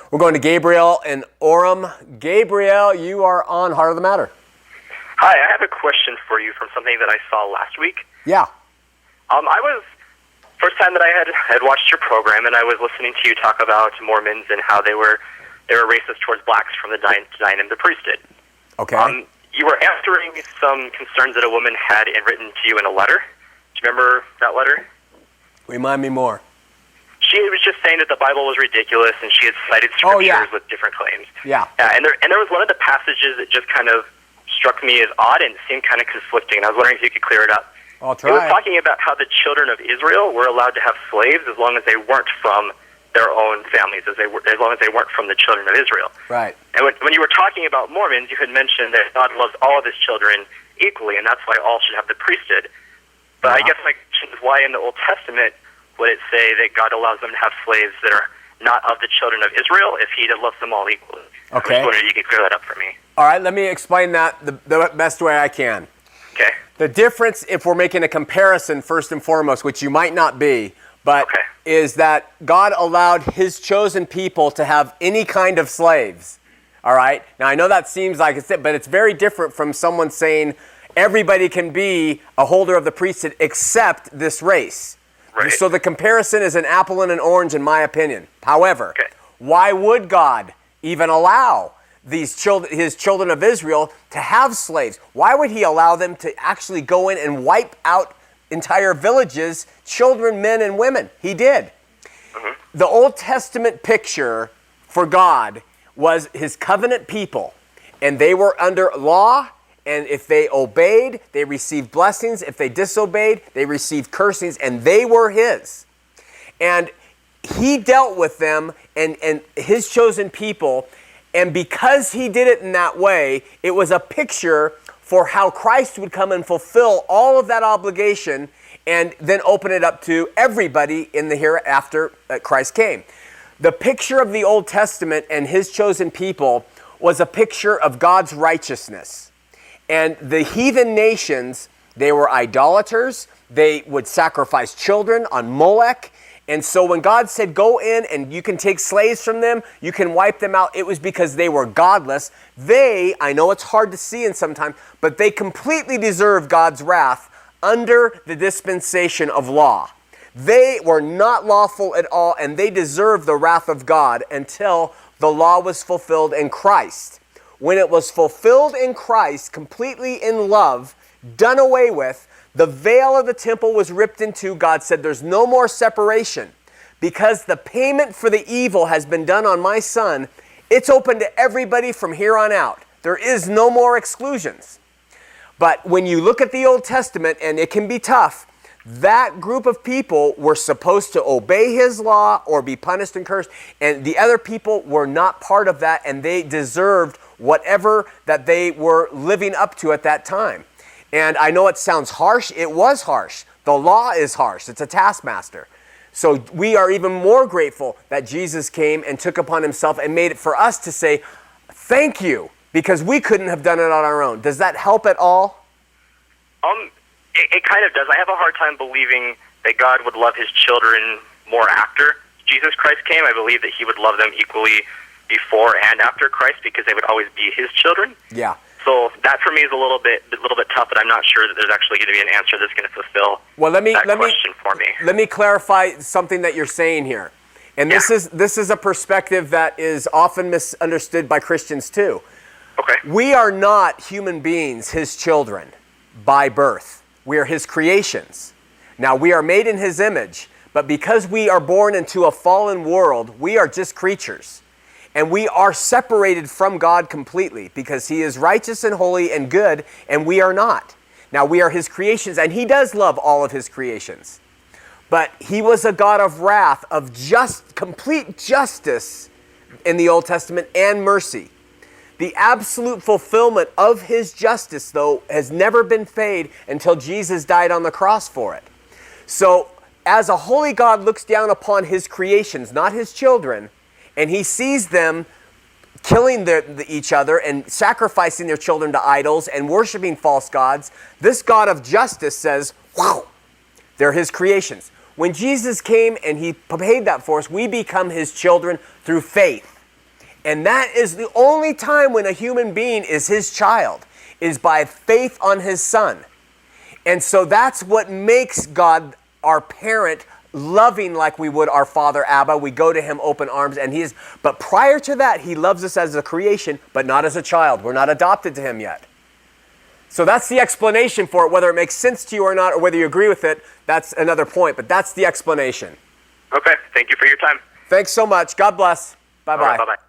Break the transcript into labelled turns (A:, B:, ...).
A: We're going to Gabriel in Orem. Gabriel, you are on Heart of the Matter.
B: Hi, I have a question for you from something that I saw last week.
A: Yeah.
B: First time that I had watched your program, and I was listening to you talk about Mormons and how they were racist towards blacks from the denying them the priesthood.
A: Okay.
B: You were answering some concerns that a woman had written to you in a letter. Do you remember that letter?
A: Remind me more.
B: She was just saying that the Bible was ridiculous, and she had cited scriptures with different claims.
A: Yeah.
B: And there was one of the passages that just kind of struck me as odd and seemed kind of conflicting, and I was wondering if you could clear it up.
A: I'll try.
B: It was talking about how the children of Israel were allowed to have slaves as long as they weren't from their own families, as long as they weren't from the children of Israel.
A: Right.
B: And when you were talking about Mormons, you had mentioned that God loves all of his children equally, and that's why all should have the priesthood. But I guess my question is, why in the Old Testament would it say that God allows them to have slaves that are not of the children of Israel if he loves them all equally?
A: Okay.
B: I was wondering if you could clear that up for me.
A: All right, let me explain that the best way I can.
B: Okay.
A: The difference, if we're making a comparison first and foremost, which you might not be, but is that God allowed his chosen people to have any kind of slaves. All right? Now, I know that seems like it's it, but it's very different from someone saying everybody can be a holder of the priesthood except this race.
B: Right.
A: So the comparison is an apple and an orange, in my opinion. However, why would God even allow his children of Israel to have slaves? Why would he allow them to actually go in and wipe out entire villages, children, men, and women? He did. The Old Testament picture for God was his covenant people, and they were under law, and if they obeyed, they received blessings. If they disobeyed, they received cursings, and they were his. And he dealt with them and his chosen people, and because he did it in that way, it was a picture for how Christ would come and fulfill all of that obligation and then open it up to everybody in the hereafter that Christ came. The picture of the Old Testament and his chosen people was a picture of God's righteousness. And the heathen nations, they were idolaters. They would sacrifice children on Molech. And so when God said, go in and you can take slaves from them, you can wipe them out, it was because they were godless. I know it's hard to see in sometimes, but they completely deserved God's wrath under the dispensation of law. They were not lawful at all, and they deserved the wrath of God until the law was fulfilled in Christ. When it was fulfilled in Christ, completely in love, done away with, the veil of the temple was ripped in two. God said, there's no more separation. Because the payment for the evil has been done on my son, it's open to everybody from here on out. There is no more exclusions. But when you look at the Old Testament, and it can be tough, that group of people were supposed to obey his law or be punished and cursed, and the other people were not part of that, and they deserved whatever that they were living up to at that time. And I know it sounds harsh. It was harsh. The law is harsh. It's a taskmaster. So we are even more grateful that Jesus came and took upon himself and made it for us to say, thank you, because we couldn't have done it on our own. Does that help at all?
B: It kind of does. I have a hard time believing that God would love his children more after Jesus Christ came. I believe that he would love them equally before and after Christ because they would always be his children.
A: Yeah.
B: So that for me is a little bit tough, but I'm not sure that there's actually going to be an answer that's going to fulfill that question for me.
A: Let me clarify something that you're saying here. And this is a perspective that is often misunderstood by Christians too.
B: Okay.
A: We are not human beings, his children, by birth. We are his creations. Now, we are made in his image, but because we are born into a fallen world, we are just creatures. And we are separated from God completely because he is righteous and holy and good, and we are not. Now, we are his creations, and he does love all of his creations. But he was a God of wrath, of complete justice in the Old Testament and mercy. The absolute fulfillment of his justice, though, has never been paid until Jesus died on the cross for it. So, as a holy God looks down upon his creations, not his children, and he sees them killing each other and sacrificing their children to idols and worshiping false gods, this God of justice says, wow, they're his creations. When Jesus came and he paid that for us, we become his children through faith. And that is the only time when a human being is his child, is by faith on his Son. And so that's what makes God our parent, loving like we would our Father Abba. We go to him open arms, and but prior to that, he loves us as a creation, but not as a child. We're not adopted to him yet. So that's the explanation for it. Whether it makes sense to you or not, or whether you agree with it, that's another point, but that's the explanation.
B: Okay, thank you for your time.
A: Thanks so much. God bless. Bye-bye.
B: All right, bye-bye.